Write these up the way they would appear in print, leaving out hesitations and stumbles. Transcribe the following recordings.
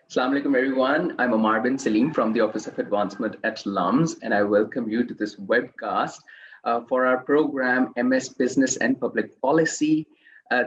Assalamu alaikum everyone. I'm Amar bin Salim from the Office of Advancement at LUMS, and I welcome you to this webcast for our program MS Business and Public Policy.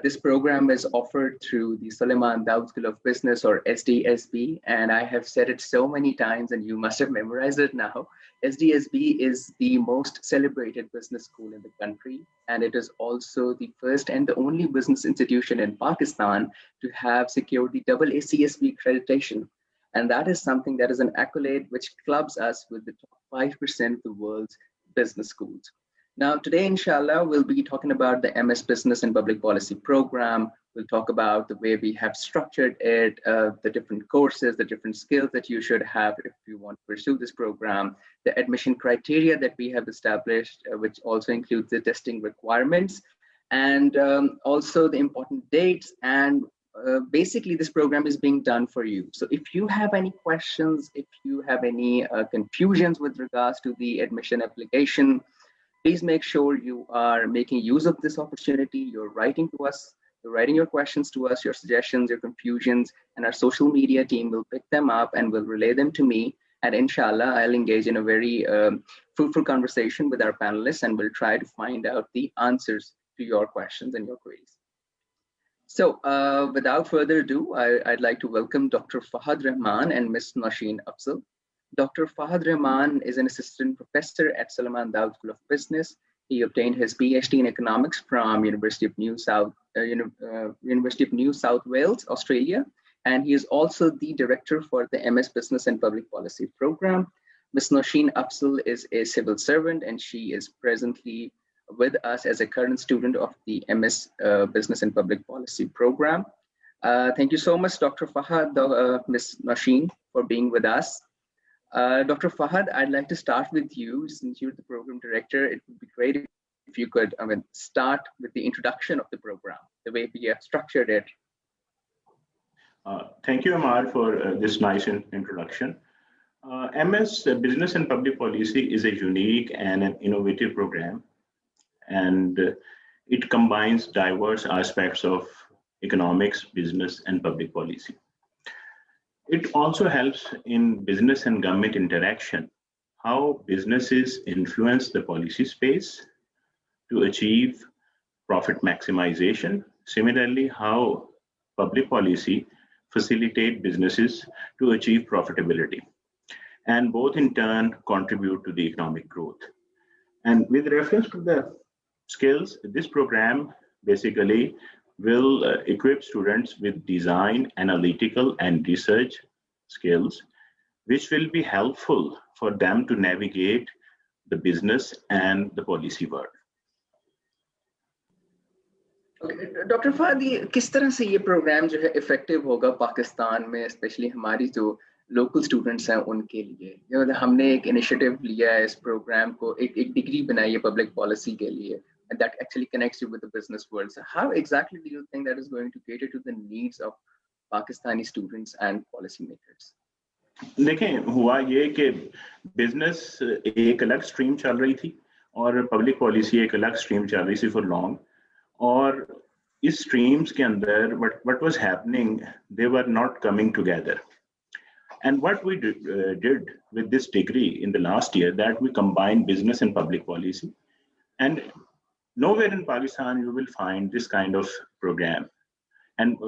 This program is offered through the Sulaiman Dawood School of Business, or SDSB, and I have said it so many times and you must have memorized it now. SDSB is the most celebrated business school in the country, and it is also the first and the only business institution in Pakistan to have secured the AACSB accreditation. And that is something that is an accolade which clubs us with the top 5% of the world's business schools. Now, today, inshallah, we'll be talking about the MS Business and Public Policy program. We'll talk about the way we have structured it, the different courses, the different skills that you should have if you want to pursue this program, the admission criteria that we have established, which also includes the testing requirements, and also the important dates. And basically, this program is being done for you. So if you have any questions, if you have any confusions with regards to the admission application, please make sure you are making use of this opportunity. You're writing to us, you're writing your questions to us, your suggestions, your confusions, and our social media team will pick them up and will relay them to me. And inshallah, I'll engage in a very fruitful conversation with our panelists, and we'll try to find out the answers to your questions and your queries. So without further ado, I'd like to welcome Dr. Fahad Rahman and Ms. Nosheen Afzal. Dr. Fahad Rahman is an assistant professor at Sulaiman Dawood School of Business. He obtained his PhD in economics from University of New South Wales, Australia, and he is also the director for the MS Business and Public Policy program. Ms. Nosheen Afzal is a civil servant, and she is presently with us as a current student of the MS Business and Public Policy program. Thank you so much, Dr. Fahad, Ms. Nosheen, for being with us. Dr. Fahad, I'd like to start with you. Since you're the program director, it would be great if you could start with the introduction of the program, the way we have structured it. Thank you, Amar, for this nice introduction. MS Business and Public Policy is a unique and an innovative program, and it combines diverse aspects of economics, business, and public policy. It also helps in business and government interaction, how businesses influence the policy space to achieve profit maximization. Similarly, how public policy facilitate businesses to achieve profitability, and both in turn contribute to the economic growth. And with reference to the skills, this program basically will equip students with design, analytical, and research skills, which will be helpful for them to navigate the business and the policy world. Doctor Fahad, किस तरह से ये programme जो है effective होगा पाकिस्तान में, specially हमारी जो लोकल स्टूडेंट्स हैं उनके लिए? हमने एक इनिशिएटिव लिया है इस प्रोग्राम को, एक डिग्री बनाई है पब्लिक पॉलिसी के लिए, and that actually connects you with the business world. So how exactly do you think that is going to cater to the needs of Pakistani students and policymakers? देखें, हुआ ये कि business एक अलग stream चल रही थी और पब्लिक पॉलिसी एक अलग स्ट्रीम चल रही थी फॉर लॉन्ग, और इस स्ट्रीम्स के अंदर what was happening, they were not coming together. And what we did with this degree in the last year, that we combined business and public policy, and nowhere in Pakistan you will find this kind of program. And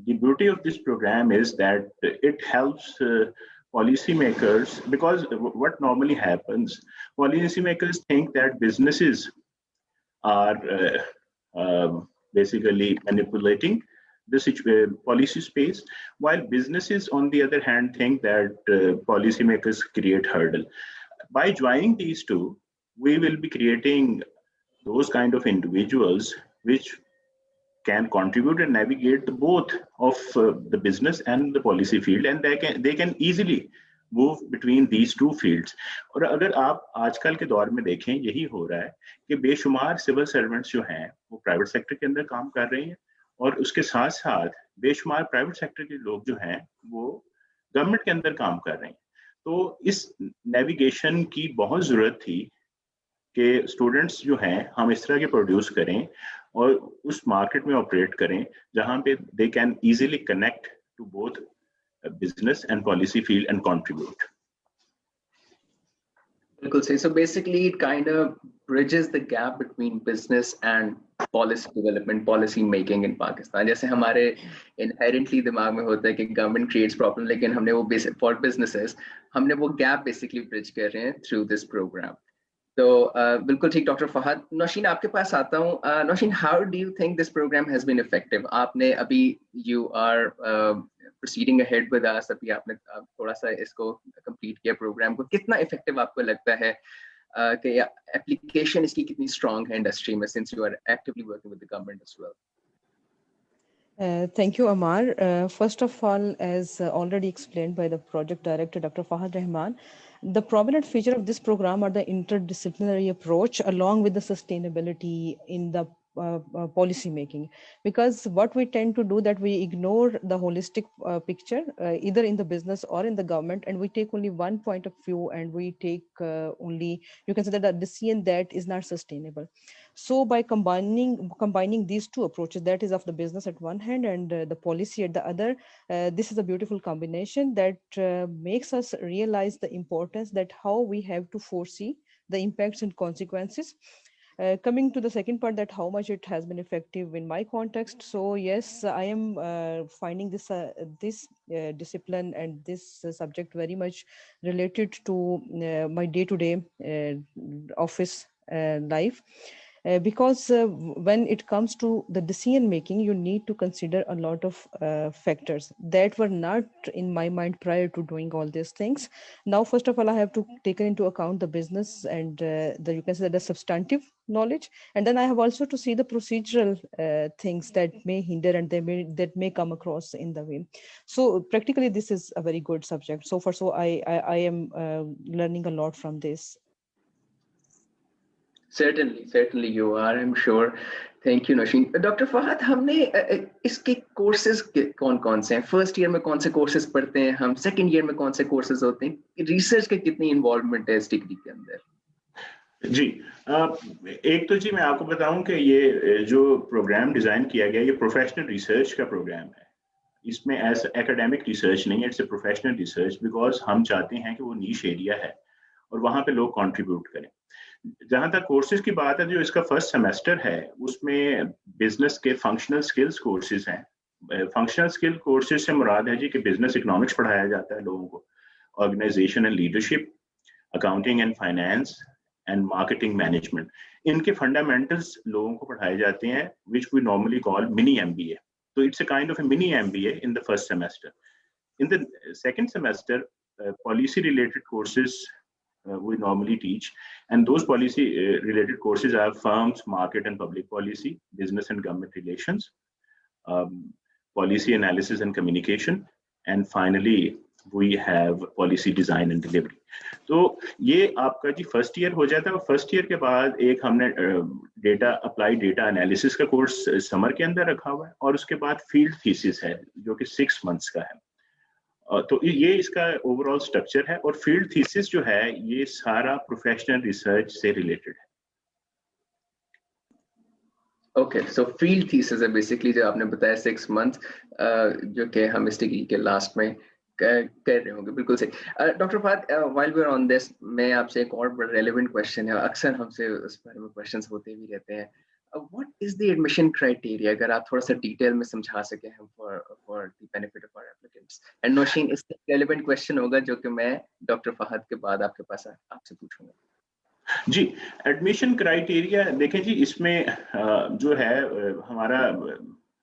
the beauty of this program is that it helps policymakers, because what normally happens, policymakers think that businesses are basically manipulating the policy space, while businesses, on the other hand, think that policymakers create hurdle. By joining these two, we will be creating those kind of individuals which can contribute and navigate both of the business and the policy field, and they can easily move between these two fields. और अगर आप आजकल के दौर में देखें, यही हो रहा है कि बेशुमार सिविल सर्वेंट्स जो हैं वो प्राइवेट सेक्टर के अंदर काम कर रहे हैं, और उसके साथ साथ बेशुमार प्राइवेट सेक्टर के लोग जो हैं वो गवर्नमेंट के अंदर काम कर रहे हैं. तो इस नेविगेशन की बहुत ज़रूरत थी कि स्टूडेंट्स जो हैं हम इस तरह के प्रोड्यूस करें और उस मार्केट में ऑपरेट करें जहां पे they can easily connect to both business and policy field and contribute. बिल्कुल सही. So basically it kind of bridges the gap between business and policy development, policy making in Pakistan. जैसे हमारे inherently दिमाग में होता है कि government creates problem, लेकिन हमने वो for businesses हमने वो gap basically bridge कर रहे हैं through this program. तो बिल्कुल ठीक. डॉक्टर फहद, नौशीन आपके पास आता हूँ. Naushin, how do you think this programme has been effective? आपने अभी you are proceeding ahead with us, अभी आपने थोड़ा सा इसको कंप्लीट किया प्रोग्राम को. कितना इफेक्टिव आपको लगता है कि एप्लीकेशन इसकी कितनी स्ट्रांग है इंडस्ट्री में, since you are actively working with the government as well? Thank you, Amar. First of all, as already explained by the project director, Dr. Fahad Rahman, the prominent feature of this program are the interdisciplinary approach along with the sustainability in the policy making, because what we tend to do that we ignore the holistic picture either in the business or in the government, and we take only one point of view, and we take only, you can say that the decision that is not sustainable. So by combining these two approaches, that is of the business at one hand and the policy at the other, this is a beautiful combination that makes us realize the importance that how we have to foresee the impacts and consequences. Coming to the second part, that how much it has been effective in my context. So yes, I am finding this discipline and this subject very much related to my day-to-day office life. Because when it comes to the decision making, you need to consider a lot of factors that were not in my mind prior to doing all these things. Now, first of all, I have to take into account the business and you can say the substantive knowledge, and then I have also to see the procedural things that may hinder and that may come across in the way. So practically, this is a very good subject so far. So I am learning a lot from this. Certainly you are, I'm sure. Thank you, Nasheen. Dr. Fahad, हमने इसके courses कौन-कौन से हैं? First year में कौन से courses पढ़ते हैं हम? Second year में कौन से courses होते हैं? Research के कितनी involvement है इस degree के अंदर? जी, एक तो जी मैं आपको बताऊं कि ये जो प्रोग्राम डिजाइन किया गया, ये प्रोफेशनल रिसर्च का प्रोग्राम है. इसमें एज एकेडमिक रिसर्च नहीं है, it's a professional research, because हम चाहते हैं कि वो नीश एरिया है और वहाँ पे लोग कंट्रीब्यूट करें. जहाँ तक कोर्सेज की बात है, जो इसका फर्स्ट सेमेस्टर है उसमें बिजनेस के फंक्शनल स्किल्स कोर्सेज हैं. फंक्शनल स्किल कोर्सेज से मुराद है जी कि बिजनेस इकोनॉमिक्स पढ़ाया जाता है लोगों को, organisation and leadership, accounting and finance and marketing management. इनके फंडामेंटल्स लोगों को पढ़ाए जाते हैं, which we normally call mini MBA. So it's a kind of a mini MBA in the first semester. In the second semester, policy related courses we normally teach, and those policy related courses are firms, market and public policy, business and government relations, policy analysis and communication, and finally we have policy design and delivery. तो ये आपका जी first year हो जाता है. और first year के बाद एक हमने डेटा अप्लाई डेटा एनालिसिस का कोर्स समर के अंदर रखा हुआ है, और उसके बाद फील्ड थीसिस है जो कि 6 months का है. तो ये इसका ओवरऑल स्ट्रक्चर है, और फील्ड थीसिस जो है ये सारा प्रोफेशनल रिसर्च से रिलेटेड है. ओके, सो फील्ड थीसिस है बेसिकली जो आपने बताया 6 months, जो कि हम इस डिग्री के लास्ट में कर रहे होंगे. बिल्कुल सही. Doctor Fahad, while we are on this, मैं आपसे एक और बड़ा रेलेवेंट क्वेश्चन है, अक्सर हमसे उस बारे में क्वेश्चंस होते भी रहते हैं. What is the admission criteria? अगर आप थोड़ा सा डिटेल में समझा सके हम for the benefit of our applicants. And Naushin, इससे रेलेवेंट क्वेश्चन होगा जो कि मैं डॉक्टर फहद के बाद आपके पास आपसे पूछूंगा. जी, एडमिशन क्राइटेरिया देखें जी, इसमें जो है हमारा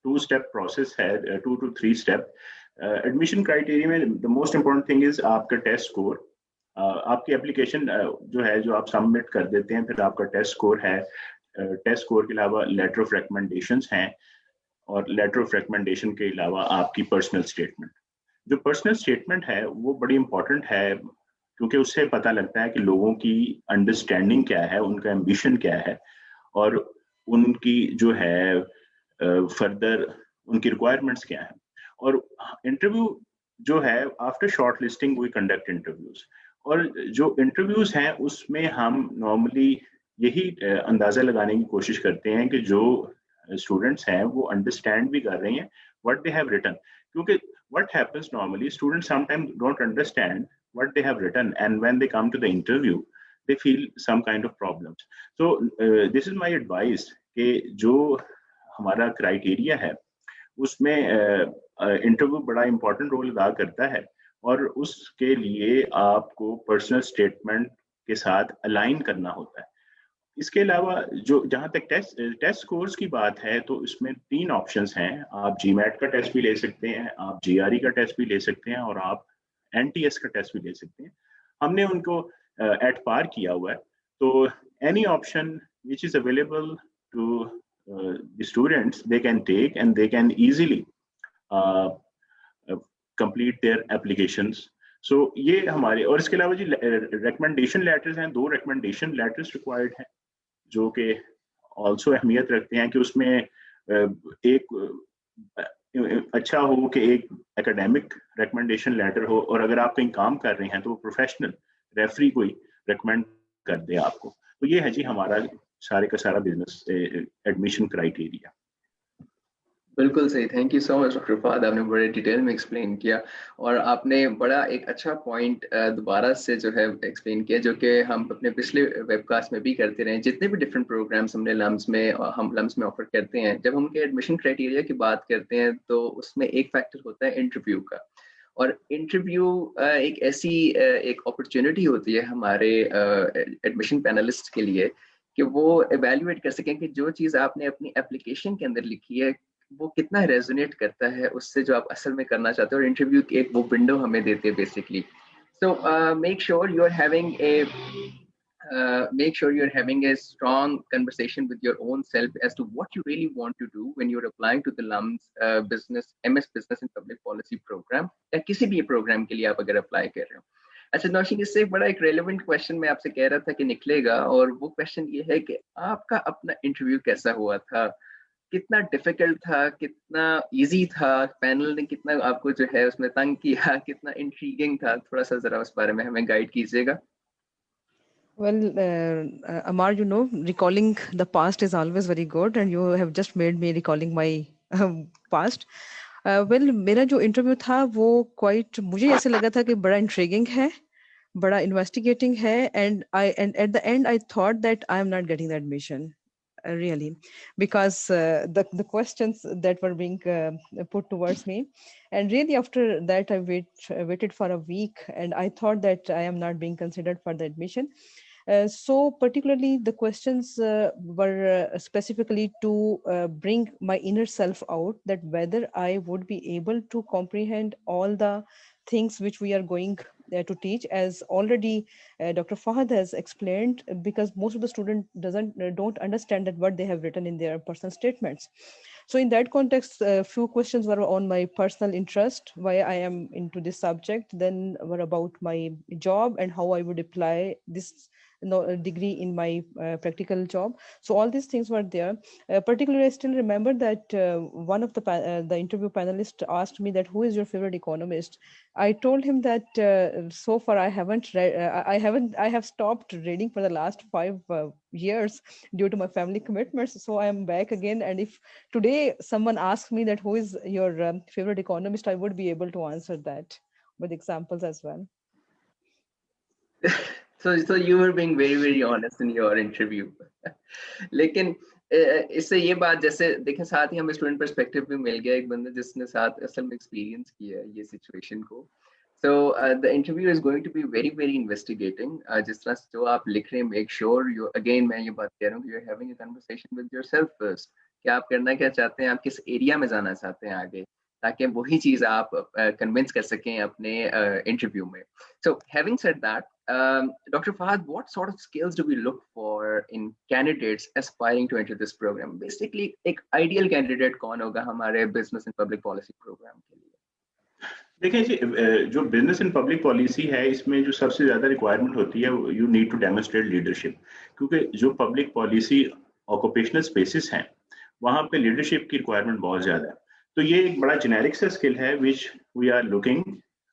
2 step प्रोसेस है, 2 to 3 step. एडमिशन क्राइटेरिया में the most important thing is आपका टेस्ट स्कोर. आपकी एप्लीकेशन जो है जो आप सबमिट कर देते हैं, फिर आपका टेस्ट स्कोर है. टेस्ट स्कोर के अलावा लेटर ऑफ रिकमेंडेशंस हैं, और लेटर ऑफ रिकमेंडेशन के अलावा आपकी पर्सनल स्टेटमेंट. जो पर्सनल स्टेटमेंट है वो बड़ी इंपॉर्टेंट है, क्योंकि उससे पता लगता है कि लोगों की अंडरस्टैंडिंग क्या है, उनका एम्बिशन क्या है, और उनकी जो है फर्दर उनकी रिक्वायरमेंट्स क्या है. और इंटरव्यू जो है after shortlisting we conduct interviews, और जो इंटरव्यूज हैं उसमें हम नॉर्मली यही अंदाजा लगाने की कोशिश करते हैं कि जो स्टूडेंट्स हैं वो अंडरस्टैंड भी कर रहे हैं व्हाट दे हैव रिटन. क्योंकि what happens normally, students sometimes don't understand what they have written, and when they come to the interview they feel some kind of problems. So this is my advice कि जो हमारा criteria है उसमें interview बड़ा important role अदा करता है, और उसके लिए आपको पर्सनल स्टेटमेंट के साथ अलाइन करना होता है। इसके अलावा जो जहाँ तक टेस्ट स्कोर्स की बात है, तो इसमें 3 ऑप्शंस हैं। आप जीमैट का टेस्ट भी ले सकते हैं, आप जीआरई का टेस्ट भी ले सकते हैं, और आप एनटीएस का टेस्ट भी ले सकते हैं। हमने उनको एट पार किया हुआ है, तो any option which is available to the students, they can take and they can easily complete their applications. So ये हमारे, और इसके अलावा जी recommendation letters हैं, 2 recommendation letters required हैं जो कि also अहमियत रखते हैं कि उसमें एक अच्छा हो कि एक academic recommendation letter हो, और अगर आप कहीं काम कर रहे हैं तो प्रोफेशनल रेफरी कोई recommend कर दे आपको। तो ये है जी हमारा सारे का सारा बिजनेस एडमिशन क्राइटेरिया। बिल्कुल सही, thank you so much doctor Fahad, आपने बड़े डिटेल में एक्सप्लेन किया, और आपने बड़ा एक अच्छा पॉइंट दोबारा से जो है एक्सप्लेन किया, जो कि हम अपने पिछले वेबकास्ट में भी करते रहे। जितने भी डिफरेंट प्रोग्राम्स हमने लम्स में ऑफर करते हैं, जब हम उनके एडमिशन क्राइटेरिया की बात करते हैं तो उसमें एक फैक्टर होता है इंटरव्यू का। और इंटरव्यू एक ऐसी एक अपॉर्चुनिटी होती है हमारे एडमिशन पैनलिस्ट के लिए कि वो एवेल्युएट कर सकें कि जो चीज़ आपने अपनी एप्लीकेशन के अंदर लिखी है वो कितना रेजोनेट करता है उससे जो आप असल में करना चाहते हो। और इंटरव्यू की एक वो विंडो हमें देते हैं basically. So make sure you are having a strong conversation with your own self as to what you really want to do when you're applying to the LUMS MS Business and Public Policy program, या किसी भी programme के लिए आप अगर apply कर रहे हो। अच्छा नौशीन, इससे एक बड़ा एक रेलेवेंट क्वेश्चन मैं आपसे कह रहा था कि निकलेगा, और वो क्वेश्चन ये है कि आपका अपना इंटरव्यू कैसा हुआ था? कितना डिफिकल्ट था, कितना इजी था, पैनल ने कितना आपको जो है उसमें तंग किया, कितना इंट्रीगिंग था? थोड़ा सा जरा उस बारे में हमें गाइड कीजिएगा। Well, Amar, recalling the past is always very good, and you have just made me recalling my past. Well, मेरा जो इंटरव्यू था वो quite, मुझे ऐसे लगा था कि बड़ा इंट्रीगिंग है, बड़ा इन्वेस्टिगेटिंग है, and at the end I thought that I am not getting the admission. Really, because the questions that were being put towards me, and really after that I waited for a week, and I thought that I am not being considered for the admission. So particularly the questions were specifically to bring my inner self out, that whether I would be able to comprehend all the things which we are going to teach, as already Dr. Fahad has explained, because most of the students don't understand that what they have written in their personal statements. So in that context, a few questions were on my personal interest, why I am into this subject, then were about my job and how I would apply this degree in my practical job. So all these things were there. Particularly, I still remember that one of the interview panelists asked me that who is your favorite economist. I told him that so far I haven't read. I have stopped reading for the last 5 years due to my family commitments. So I am back again. And if today someone asks me that who is your favorite economist, I would be able to answer that with examples as well. So you were being very very honest in your interview. लेकिन इससे ये बात, जैसे देखें, साथ ही हमें student perspective भी मिल गया, एक बंदा जिसने साथ असल में एक्सपीरियंस किया है ये सिचुएशन को। So the interview is going to be very very investigating. जिस तरह जो आप लिख रहे हैं, make sure you, again मैं ये बात कह रहा हूँ कि you're having a conversation with yourself first, कि आप करना क्या चाहते हैं, आप किस एरिया में जाना चाहते हैं आगे, ताकि वही चीज आप कन्विंस कर सकें अपने इंटरव्यू में। So having said that, Dr. Fahad, what sort of skills do we look for in candidates aspiring to enter this program? Basically, एक ideal candidate कौन होगा हमारे business and public policy program के लिए? देखिए जी, जो बिजनेस एंड पब्लिक पॉलिसी है, इसमें जो सबसे ज्यादा रिक्वायरमेंट होती है, you need to demonstrate leadership, क्योंकि जो पब्लिक पॉलिसी ऑक्यूपेशनल स्पेसिस हैं वहाँ पे लीडरशिप की रिक्वायरमेंट बहुत ज्यादा है। तो ये एक बड़ा जेनेरिक सा स्किल है which we are looking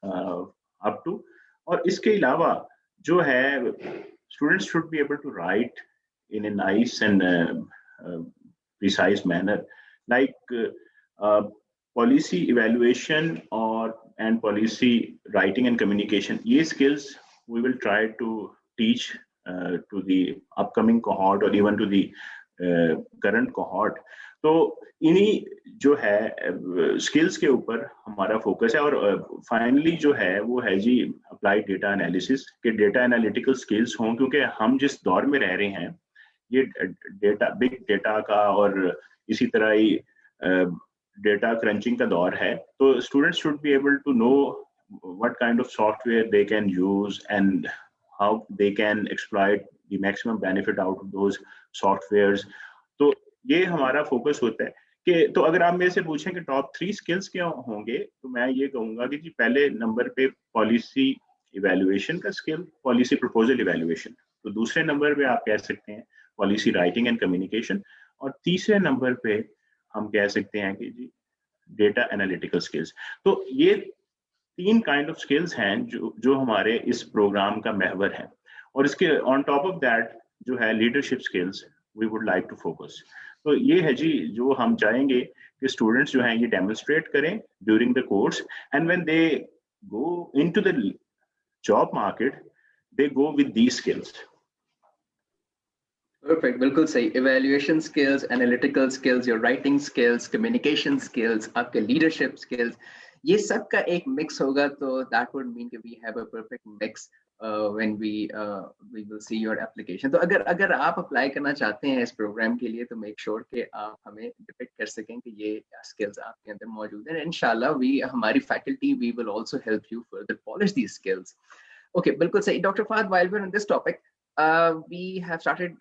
up to. और इसके अलावा जो है, students should be able to write in a nice and precise manner, like policy evaluation और and policy writing and communication, ये skills we will try to teach to the upcoming cohort और even to the current cohort. तो इन्हीं जो है skills के ऊपर हमारा फोकस है। और फाइनली जो है वो है जी अप्लाइड डेटा एनालिसिस के डेटा एनालिटिकल स्किल्स हों, क्योंकि हम जिस दौर में रह रहे हैं ये डेटा बिग डेटा का और इसी तरह ही डेटा क्रंचिंग का दौर है। तो students should be able to know what kind of software they can use and how they can exploit the maximum benefit out of those softwares। तो ये हमारा फोकस होता है कि तो अगर आप मेरे से पूछें कि टॉप 3 स्किल्स क्या होंगे, तो मैं ये कहूंगा कि जी पहले नंबर पे पॉलिसी इवैल्यूएशन का स्किल, पॉलिसी प्रपोजल इवैल्यूएशन। तो दूसरे नंबर पे आप कह सकते हैं पॉलिसी राइटिंग एंड कम्युनिकेशन, और तीसरे नंबर पे हम कह सकते हैं कि जी डेटा एनालिटिकल स्किल्स। तो ये 3 काइंड ऑफ स्किल्स हैं जो हमारे इस प्रोग्राम का महवर है। और इसके ऑन टॉप ऑफ दैट जो है leadership skills we would like to focus. तो ये है जी जो हम चाहेंगे कि स्टूडेंट्स जो हैं ये डेमोन्स्ट्रेट करें during the course, and when they go into the job market they go with these skills. Perfect, बिल्कुल सही। Evaluation skills, analytical skills, your writing skills, communication skills, आपके leadership skills, ये सब का एक mix होगा, तो that would mean कि we have a perfect mix when we will see your application। तो अगर आप apply करना चाहते हैं इस program के लिए, तो make sure कि आप हमें depict कर सकें कि ये skills आपके अंदर मौजूद हैं। इंशाल्लाह हमारी faculty we will also help you further polish these skills। Okay, बिल्कुल सही। Dr. Fahad, while we're on this topic, we have started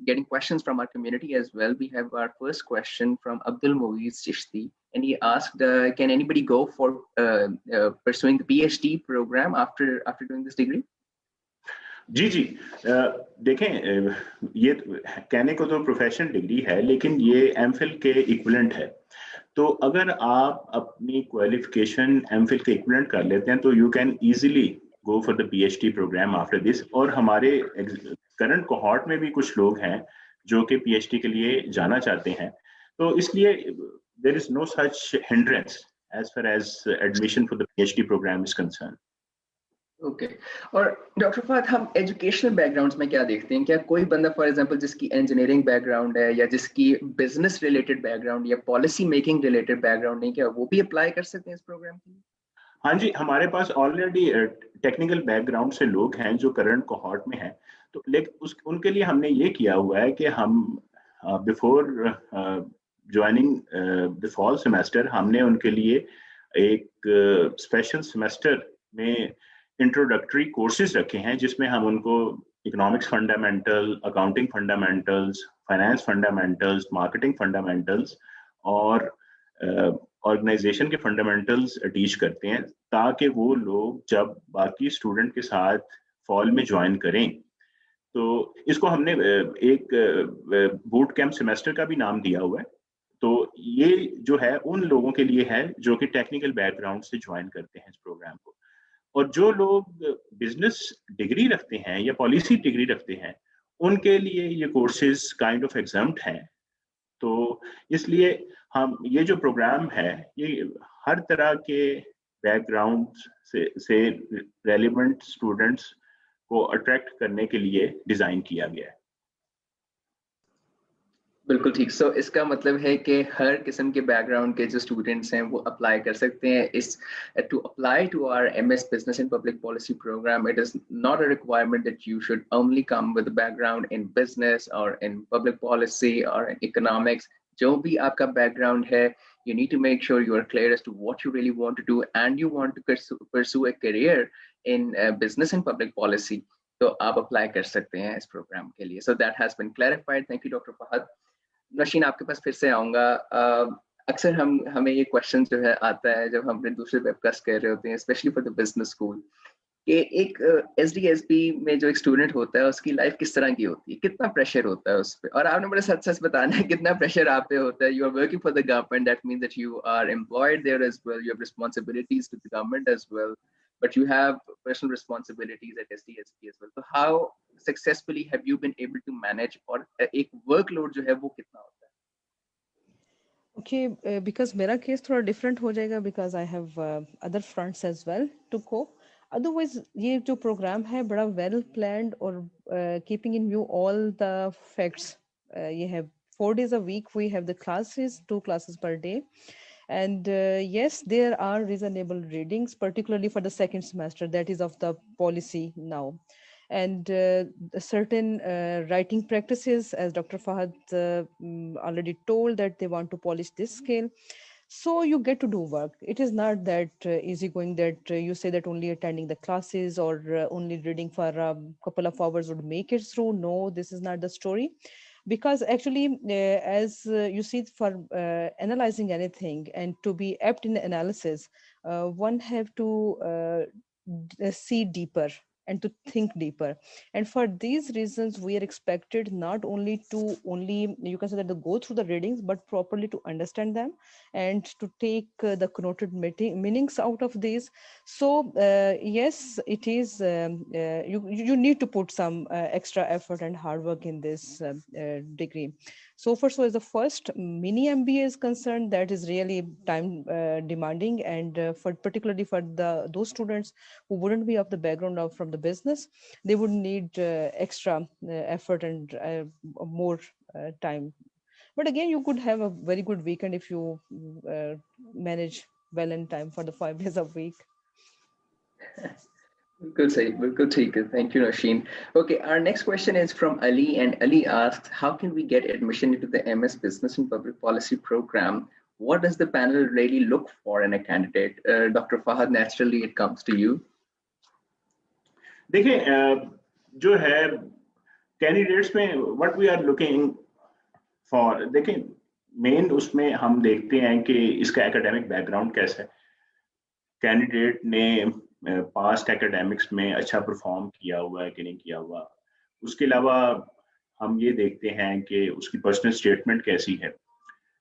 getting questions from our community as well. We have our first question from Abdul Muiz Chishti, and he asked, can anybody go for pursuing the PhD program after doing this degree? जी जी देखें, ये कहने को तो professional degree है, लेकिन ये MPhil के equivalent है। तो अगर आप अपनी क्वालिफिकेशन एमफिल के इक्विवेलेंट कर लेते हैं तो you can easily go for the PhD programme after this. और हमारे करंट कोहॉर्ट में भी कुछ लोग हैं जो कि पीएचडी के लिए जाना चाहते हैं। तो इसलिए there is no such hindrance as far as admission for the PhD programme is concern. Okay और डॉक्टर फहद, हम एजुकेशनल बैकग्राउंड्स में क्या देखते हैं? क्या कोई बंदा फॉर एग्जांपल जिसकी इंजीनियरिंग बैकग्राउंड है या जिसकी बिजनेस रिलेटेड बैकग्राउंड या पॉलिसी मेकिंग रिलेटेड बैकग्राउंड नहीं, क्या वो भी अप्लाई कर सकते हैं इस प्रोग्राम के लिए? हाँ जी, हमारे पास ऑलरेडी टेक्निकल बैकग्राउंड से लोग हैं जो करंट कोहॉर्ट में हैं। तो लेकिन उनके लिए हमने ये किया हुआ है कि हम before joining the fall semester हमने उनके लिए एक स्पेशल सेमेस्टर में इंट्रोडक्टरी कोर्सेज रखे हैं, जिसमें हम उनको economics fundamental, accounting fundamentals, finance fundamentals, marketing fundamentals और ऑर्गेनाइजेशन के फंडामेंटल्स टीच करते हैं, ताकि वो लोग जब बाकी स्टूडेंट के साथ फॉल में ज्वाइन करें, तो इसको हमने एक बूट कैंप सेमेस्टर का भी नाम दिया हुआ है। तो ये जो है उन लोगों के लिए है जो कि टेक्निकल बैकग्राउंड से ज्वाइन करते हैं इस प्रोग्राम को। और जो लोग बिजनेस डिग्री रखते हैं या पॉलिसी डिग्री रखते हैं, उनके लिए ये कोर्सेज काइंड ऑफ एग्जम्प्ट हैं। तो इसलिए हम ये जो प्रोग्राम है ये हर तरह के बैकग्राउंड से रेलिवेंट स्टूडेंट्स को अट्रैक्ट करने के लिए डिजाइन किया गया है। बिल्कुल ठीक। सो इसका मतलब है कि हर किस्म के बैकग्राउंड के जो स्टूडेंट्स हैं वो अप्लाई कर सकते हैं इस to apply to our MS business and public policy programme. It is not a requirement that you should only come with background in business और इन पब्लिक पॉलिसी और इन इकोनॉमिक्स। जो भी आपका बैकग्राउंड है, you need to make sure you are clear as to what you really want to do and you want to pursue a career in business and public policy, तो आप apply कर सकते हैं इस प्रोग्राम के लिए। So that has been clarified. Thank you Dr. Fahad। नशीन, आपके पास फिर से आऊंगा। अक्सर हमें ये क्वेश्चन जो है आता है जब हम अपने दूसरे वेबकास्ट कर रहे होते हैं, specially for the business school, कि एक एसडीएसपी में जो एक स्टूडेंट होता है उसकी लाइफ किस तरह की होती है, कितना प्रेशर होता है उस पर। और आपने बड़े सच सच बताना है कितना प्रेशर आप पे होता है। You are working for the government, that means that you are employed there as well, you have responsibilities to the government as well, but you have personal responsibilities at SDSP as well. So how successfully have you been able to manage, और एक workload जो है वो कितना होता है? Okay, because मेरा case थोड़ा डिफरेंट हो जाएगा because I have other fronts as well to go. Otherwise, ये जो प्रोग्राम है बड़ा well planned और keeping in view all the facts. You have 4 days a week. We have the classes, 2 classes per day, and yes, there are reasonable readings, particularly for the second semester. That is of the policy now, and certain writing practices, as Dr. Fahad already told, that they want to polish this skill. So you get to do work. It is not that easy going that you say that only attending the classes or only reading for a couple of hours would make it through. No, this is not the story. Because actually, as you see, for analyzing anything and to be apt in analysis, one have to see deeper and to think deeper. And for these reasons, we are expected not only to only, you can say that, to go through the readings, but properly to understand them and to take the connoted meanings out of these. So yes, it is you need to put some extra effort and hard work in this degree. So far, so as the first mini MBA is concerned, that is really time demanding, and for particularly for those students who wouldn't be of the background of from the business, they would need extra effort and more time. But again, you could have a very good weekend if you manage well in time for the 5 days a week. बिल्कुल सही, बिल्कुल ठीक है. Thank you, Nasheen. Okay, our next question is from Ali, and Ali asks, how can we get admission into the MS Business and Public Policy program? What does the panel really look for in a candidate? Dr. Fahad, naturally it comes to you. देखिए, जो है candidates में what we are looking for, देखिए main उसमें हम देखते हैं कि इसका एकेडमिक बैकग्राउंड कैसा है, कैंडिडेट ने पास्ट एकेडमिक्स में अच्छा परफॉर्म किया हुआ है कि नहीं किया हुआ. उसके अलावा हम ये देखते हैं कि उसकी पर्सनल स्टेटमेंट कैसी है,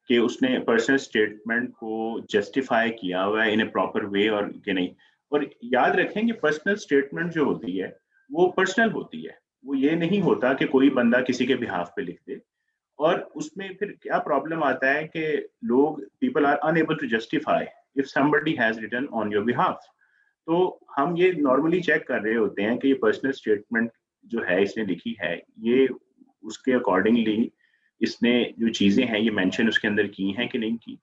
कि उसने पर्सनल स्टेटमेंट को जस्टिफाई किया हुआ है इन ए प्रॉपर वे और कि नहीं. और याद रखें कि पर्सनल स्टेटमेंट जो होती है वो पर्सनल होती है, वो ये नहीं होता कि कोई बंदा किसी के बिहाफ पे लिख दे. और उसमें फिर क्या प्रॉब्लम आता है कि लोग, people are unable to justify if somebody has written on your behalf. तो हम ये नॉर्मली चेक कर रहे होते हैं कि ये पर्सनल स्टेटमेंट जो है इसने लिखी है, ये उसके अकॉर्डिंगली इसने जो चीजें हैं ये मेंशन उसके अंदर की हैं कि नहीं की.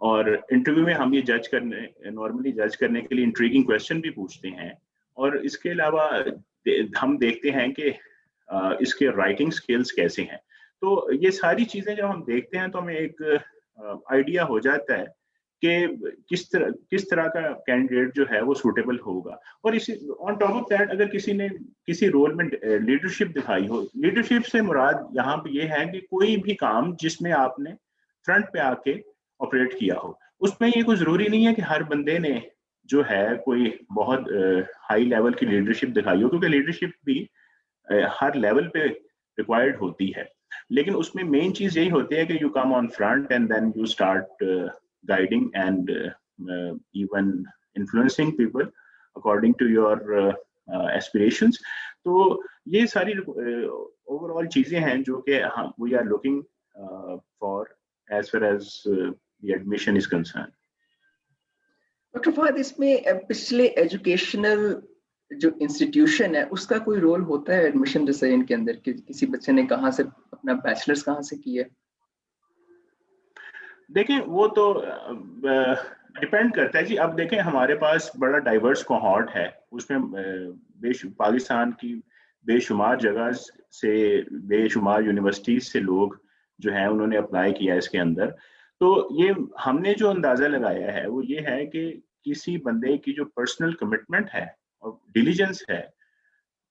और इंटरव्यू में हम ये जज करने, नॉर्मली जज करने के लिए इंट्रीगिंग क्वेश्चन भी पूछते हैं. और इसके अलावा हम देखते हैं कि इसके राइटिंग स्किल्स कैसे हैं. तो ये सारी चीजें जब हम देखते हैं तो हमें एक आइडिया हो जाता है कि किस तरह का कैंडिडेट जो है वो सूटेबल होगा. और इसी ऑन टॉप ऑफ दैट, अगर किसी ने किसी रोल में लीडरशिप दिखाई हो, लीडरशिप से मुराद यहाँ पे ये है कि कोई भी काम जिसमें आपने फ्रंट पे आके ऑपरेट किया हो, उसमें ये कोई जरूरी नहीं है कि हर बंदे ने जो है कोई बहुत हाई लेवल की लीडरशिप दिखाई हो, क्योंकि लीडरशिप भी हर लेवल पे रिक्वायर्ड होती है. लेकिन उसमें मेन चीज यही होती है कि you come on front and then you start guiding and even influencing people according to your aspirations. तो ये सारी overall चीजें हैं जो कि हम we are looking for as far as the admission is concerned. Doctor Fahad, इसमें पिछले एजुकेशनल जो इंस्टीट्यूशन है उसका कोई रोल होता है एडमिशन डिसीजन के अंदर कि किसी बच्चे ने कहाँ से अपना बैचलर्स कहाँ से किया? देखें, वो तो डिपेंड करता है जी. अब देखें, हमारे पास बड़ा डाइवर्स कोहॉर्ट है, उसमें पाकिस्तान की बेशुमार जगह से, बेशुमार यूनिवर्सिटीज से लोग जो हैं उन्होंने अप्लाई किया इसके अंदर. तो ये हमने जो अंदाजा लगाया है वो ये है कि किसी बंदे की जो पर्सनल कमिटमेंट है और डिलीजेंस है,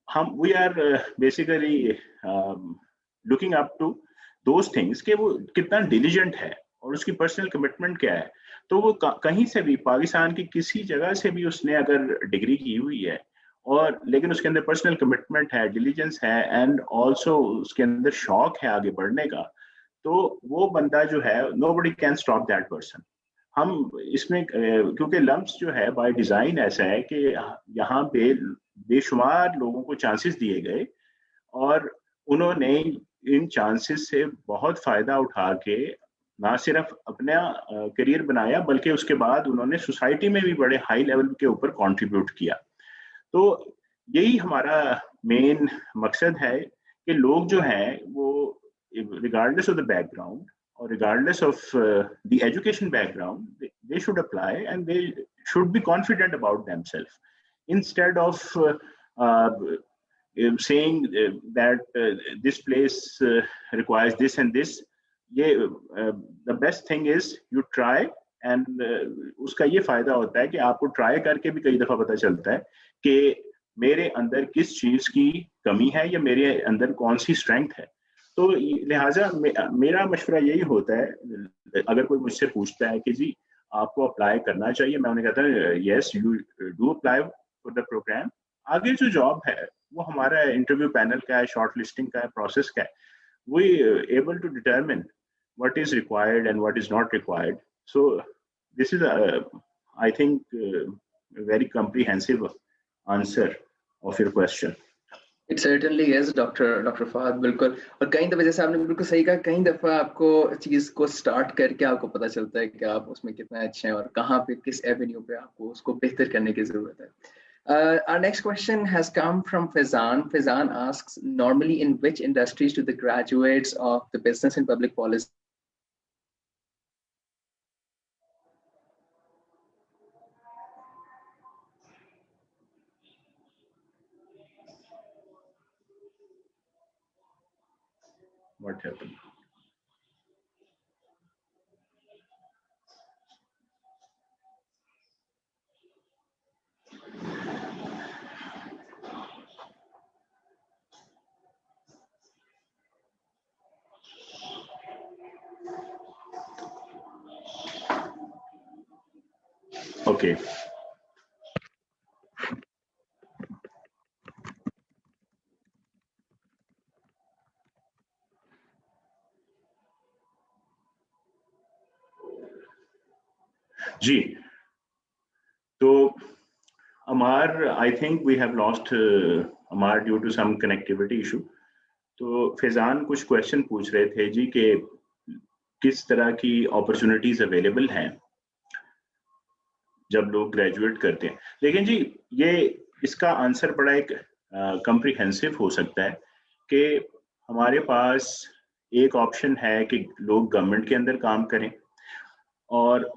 हम we are basically looking up to those things कि वो कितना डिलीजेंट है और उसकी पर्सनल कमिटमेंट क्या है. तो वो कहीं से भी, पाकिस्तान की किसी जगह से भी उसने अगर डिग्री की हुई है और लेकिन उसके अंदर पर्सनल कमिटमेंट है, डिलीजेंस है एंड ऑल्सो उसके अंदर शौक है आगे बढ़ने का, तो वो बंदा जो है, nobody can stop that person. हम इसमें क्योंकि लम्स जो है बाय डिजाइन ऐसा है कि यहाँ पे बेशुमार लोगों को चांसेस दिए गए और उन्होंने इन चांसेस से बहुत फायदा उठा के ना सिर्फ अपना करियर बनाया बल्कि उसके बाद उन्होंने सोसाइटी में भी बड़े हाई लेवल के ऊपर कंट्रीब्यूट किया। तो यही हमारा मेन मकसद है कि लोग जो हैं वो regardless of the background or regardless of the education background, they should apply and they should be confident about themselves instead of saying that this place requires this and this. The best thing is you try and उसका ये फायदा होता है कि आपको try करके भी कई दफा पता चलता है कि मेरे अंदर किस चीज की कमी है या मेरे अंदर कौन सी स्ट्रेंथ है। तो लिहाजा मेरा मशवरा यही होता है, अगर कोई मुझसे पूछता है कि जी आपको अप्लाई करना चाहिए, मैं उन्हें कहता हूँ yes you do apply for the programme. आगे जो जॉब है वो हमारा इंटरव्यू पैनल का है, शॉर्ट लिस्टिंग का है, प्रोसेस का है। We able to determine what is required and what is not required. So this is I think a very comprehensive answer of your question. It certainly is, Dr. Fahad, बिल्कुल। और कई दफा जैसे आपने बिल्कुल सही कहा, कई दफा आपको चीज को स्टार्ट करके आपको पता चलता है कि आप उसमें कितना अच्छे हैं और कहाँ पे किस एवेन्यू पे आपको उसको बेहतर करने की जरूरत है। Our next question has come from Faizan. Faizan asks, normally in which industries do the graduates of the business and public policy What happened? Okay. जी, तो Amar, I think we have lost Amar due to some connectivity issue. तो फैजान कुछ question पूछ रहे थे जी कि किस तरह की अपॉर्चुनिटीज अवेलेबल हैं जब लोग ग्रेजुएट करते हैं। लेकिन जी ये इसका आंसर बड़ा एक कम्प्रिहेंसिव हो सकता है कि हमारे पास एक ऑप्शन है कि लोग गवर्नमेंट के अंदर काम करें, और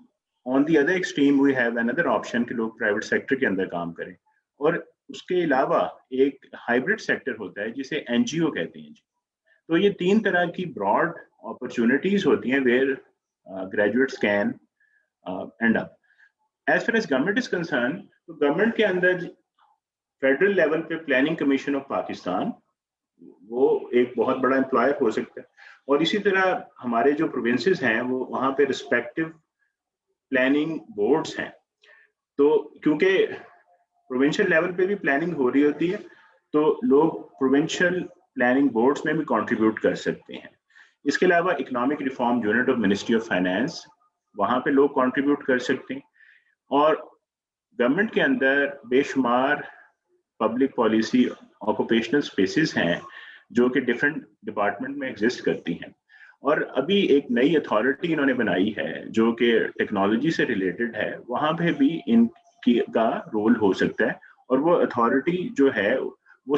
on the other extreme we have another option कि लोग प्राइवेट सेक्टर के अंदर काम करें। और उसके अलावा एक हाइब्रिड सेक्टर होता है जिसे एनजीओ कहते हैं जी। तो ये तीन तरह की ब्रॉड अपॉर्चुनिटीज होती हैं where graduates can end up. As far as government is concern, तो गवर्नमेंट के अंदर फेडरल लेवल पे प्लानिंग कमीशन ऑफ पाकिस्तान वो एक बहुत बड़ा एम्प्लॉयर हो सकता है, और इसी तरह हमारे जो प्रोविंसेस हैं वो वहाँ पे रिस्पेक्टिव प्लानिंग बोर्ड्स हैं। तो क्योंकि प्रोविंशियल लेवल पे भी प्लानिंग हो रही होती है तो लोग प्रोविंशियल प्लानिंग बोर्ड्स में भी कंट्रीब्यूट कर सकते हैं। इसके अलावा economic reform unit of ministry of finance, वहाँ पे लोग कंट्रीब्यूट कर सकते हैं। और गवर्नमेंट के अंदर बेशुमार पब्लिक पॉलिसी ऑक्यूपेशनल स्पेसेस हैं जो कि डिफरेंट डिपार्टमेंट में एग्जिस्ट करती हैं। और अभी एक नई अथॉरिटी इन्होंने बनाई है जो कि टेक्नोलॉजी से रिलेटेड है, वहाँ पे भी इनकी का रोल हो सकता है। और वो अथॉरिटी जो है वो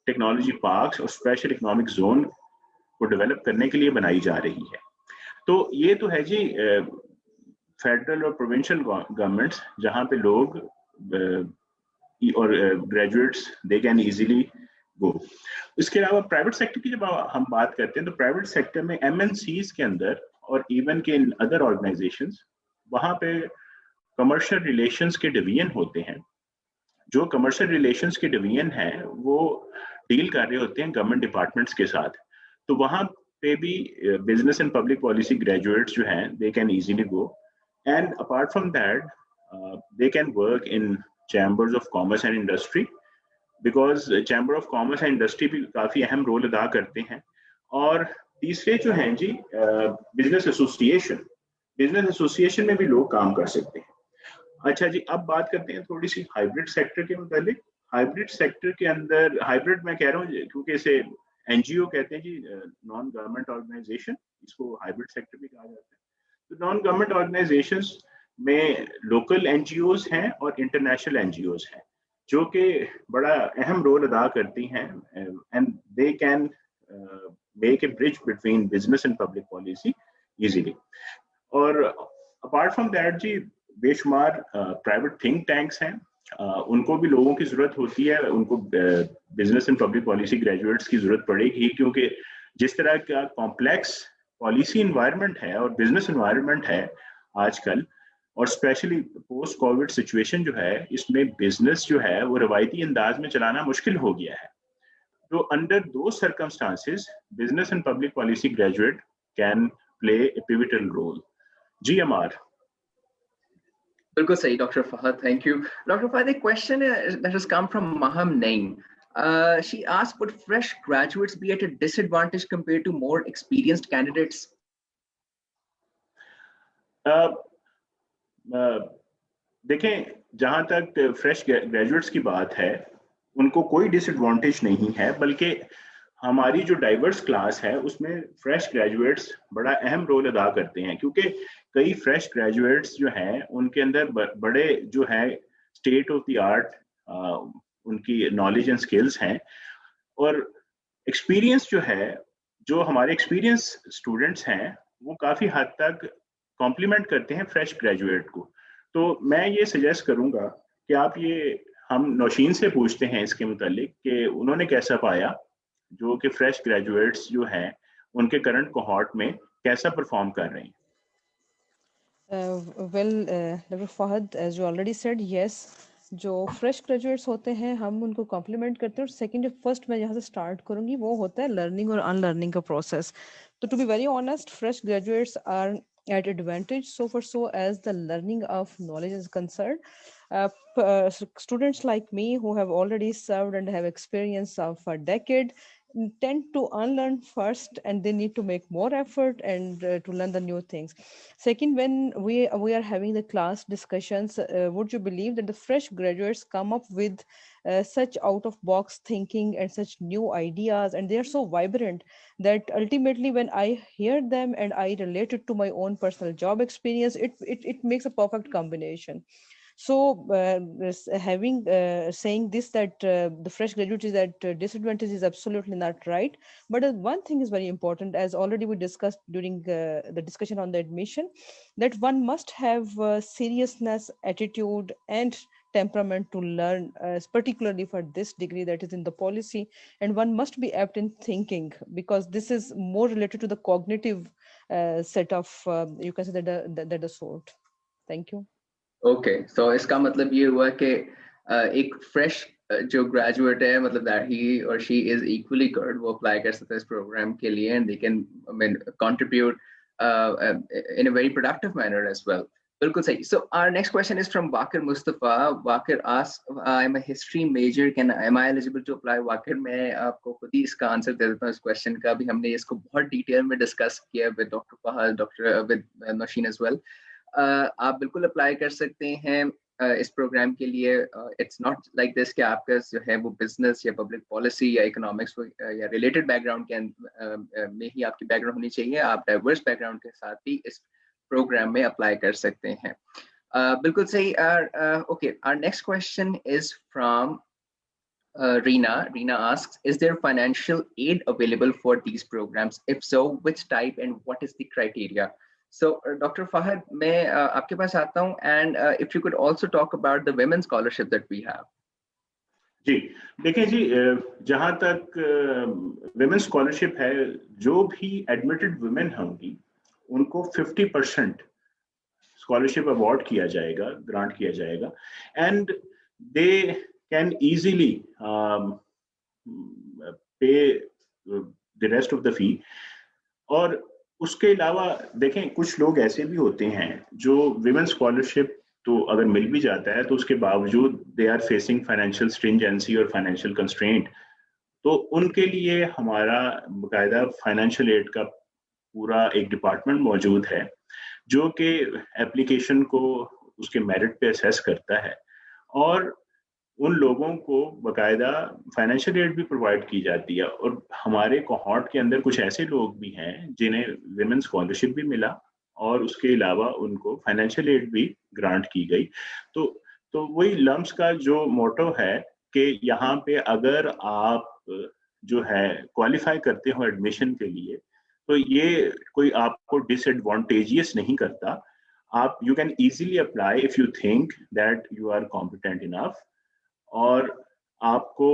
टेक्नोलॉजी पार्क्स और स्पेशल इकोनॉमिक जोन को डेवलप करने के लिए बनाई जा रही है। तो ये तो है जी फेडरल और प्रोविंशियल गवर्नमेंट्स जहाँ पे लोग और ग्रेजुएट्स दे कैन इजीली गो। इसके अलावा प्राइवेट सेक्टर की जब हम बात करते हैं तो प्राइवेट सेक्टर में एमएनसीज के अंदर और इवन के इन अदर ऑर्गेनाइजेशंस, वहाँ पे कमर्शियल रिलेशंस के डिवीजन होते हैं। जो कमर्शियल रिलेशंस के डिवीजन हैं वो डील कर रहे होते हैं गवर्नमेंट डिपार्टमेंट्स के साथ। तो वहाँ पे भी business and public policy graduates जो हैं दे can easily go, and apart from that they can work in chambers of commerce and industry, because chamber of commerce and industry भी काफ़ी अहम रोल अदा करते हैं। और तीसरे जो हैं जी बिजनेस एसोसिएशन में भी लोग काम कर सकते हैं। अच्छा जी, अब बात करते हैं थोड़ी सी हाइब्रिड सेक्टर के मुताबिक। हाइब्रिड सेक्टर के अंदर, हाइब्रिड मैं कह रहा हूँ क्योंकि इसे एनजीओ कहते हैं जी, नॉन गवर्नमेंट ऑर्गेनाइजेशन, इसको हाइब्रिड सेक्टर भी कहा जाता है। तो नॉन गवर्नमेंट ऑर्गेनाइजेशंस में लोकल एनजीओज हैं और इंटरनेशनल एनजीओज हैं जो कि बड़ा अहम रोल अदा करती हैं, and they can make a bridge between business and public policy easily. और अपार्ट फ्रॉम दैट जी, बेशुमार प्राइवेट थिंक टैंक्स हैं, उनको भी लोगों की जरूरत होती है, उनको business and public policy graduates की जरूरत पड़ेगी, क्योंकि जिस तरह का कॉम्प्लेक्स पॉलिसी इन्वायरमेंट है और बिजनेस इन्वायरमेंट है आजकल, और स्पेशली पोस्ट कोविड सिचुएशन जो है, इसमें बिजनेस जो है वो रवायती अंदाज में चलाना मुश्किल हो गया है। तो अंडर दो circumstances business and public policy graduate can play a pivotal role. जी अमार। बिल्कुल सही, Dr. Fahad. Thank you. Dr. Fahad, a question that has come from Maham Naim. She asked, would fresh graduates be at a disadvantage compared to more experienced candidates? देखें, जहां तक fresh graduates की बात है, उनको कोई डिसएडवांटेज नहीं है, बल्कि हमारी जो डाइवर्स क्लास है उसमें फ्रेश ग्रेजुएट्स बड़ा अहम रोल अदा करते हैं, क्योंकि कई फ्रेश ग्रेजुएट्स जो हैं उनके अंदर बड़े जो है स्टेट ऑफ द आर्ट उनकी नॉलेज एंड स्किल्स हैं, और एक्सपीरियंस जो है, जो हमारे एक्सपीरियंस स्टूडेंट्स हैं वो काफ़ी हद तक कॉम्प्लीमेंट करते हैं फ्रेश ग्रेजुएट को। तो मैं ये सजेस्ट करूंगा कि आप ये, हम नौशीन से पूछते हैं इसके मुतालिक कि उन्होंने कैसा पाया जो कि फ्रेश ग्रेजुएट्स जो हैं उनके करंट कोहॉर्ट में कैसा परफॉर्म कर रहे हैं। Dr. Fahad, as you already said, yes, जो फ्रेश ग्रेजुएट्स होते हैं हम उनको कॉम्प्लीमेंट करते हैं। और सेकंड, फर्स्ट मैं यहाँ से स्टार्ट करूँगी, वो होता है लर्निंग और अनलर्निंग का प्रोसेस। तो to be very honest, fresh graduates are at advantage so far so as the learning of knowledge is concerned. Students like me who have already served and have experience of a decade tend to unlearn first, and they need to make more effort and to learn the new things. Second, when we are having the class discussions, would you believe that the fresh graduates come up with such out of box thinking and such new ideas, and they are so vibrant that ultimately when I hear them and I relate it to my own personal job experience, it makes a perfect combination. So saying this, that the fresh graduate is at disadvantage is absolutely not right. But one thing is very important, as already we discussed during the discussion on the admission, that one must have seriousness, attitude, and temperament to learn, particularly for this degree that is in the policy. And one must be apt in thinking, because this is more related to the cognitive set of, you can say, that the sort. Thank you. Okay, so इसका मतलब ये हुआ कि एक fresh जो graduate है, मतलब that he or she is equally good, वो अप्लाई कर सकते हैं इस प्रोग्राम के लिए, and they can, I mean, contribute in a very productive manner as well. बिल्कुल सही. So our next question is from Wakir Mustafa. Wakir asks, I'm a history major, am I eligible to apply? Wakir, मैं आपको खुद ही इसका answer दे देता हूँ इस question का। अभी हमने इसको बहुत डिटेल में डिस्कस किया with doctor Fahad, with Naushin as well. आप बिल्कुल अप्लाई कर सकते हैं इस प्रोग्राम के लिए। इट्स नॉट लाइक दिस कि आपका जो है वो बिजनेस या पब्लिक पॉलिसी या इकोनॉमिक्स या रिलेटेड बैकग्राउंड के में ही आपकी बैकग्राउंड होनी चाहिए। आप डाइवर्स बैकग्राउंड के साथ भी इस प्रोग्राम में अप्लाई कर सकते हैं। बिल्कुल सही। Okay, our next question is from Reena. Reena asks, is there financial aid available for these programs? If so, which type and what is the criteria? So, Dr. Fahad, मैं आपके पास आता हूँ, and if you could also talk about the women's scholarship that we have. जी देखिए जी, जहाँ तक women's scholarship है, जो भी admitted women होंगी उनको 50% scholarship award किया जाएगा, grant किया जाएगा, and they can easily pay the rest of the fee. और उसके अलावा देखें, कुछ लोग ऐसे भी होते हैं जो विमेन स्कॉलरशिप तो अगर मिल भी जाता है तो उसके बावजूद they are facing financial stringency और फाइनेंशियल कंस्ट्रेंट, तो उनके लिए हमारा बाकायदा फाइनेंशियल एड का पूरा एक डिपार्टमेंट मौजूद है जो कि एप्लीकेशन को उसके मेरिट पे असेस करता है और उन लोगों को बकायदा फाइनेंशियल एड भी प्रोवाइड की जाती है। और हमारे कोहॉर्ट के अंदर कुछ ऐसे लोग भी हैं जिन्हें विमेन स्कॉलरशिप भी मिला और उसके अलावा उनको फाइनेंशियल एड भी ग्रांट की गई। तो वही लम्स का जो मोटो है कि यहाँ पे अगर आप जो है क्वालिफाई करते हो एडमिशन के लिए, तो ये कोई आपको डिसएडवांटेजियस नहीं करता। आप you can easily apply if you think that you are competent enough, और आपको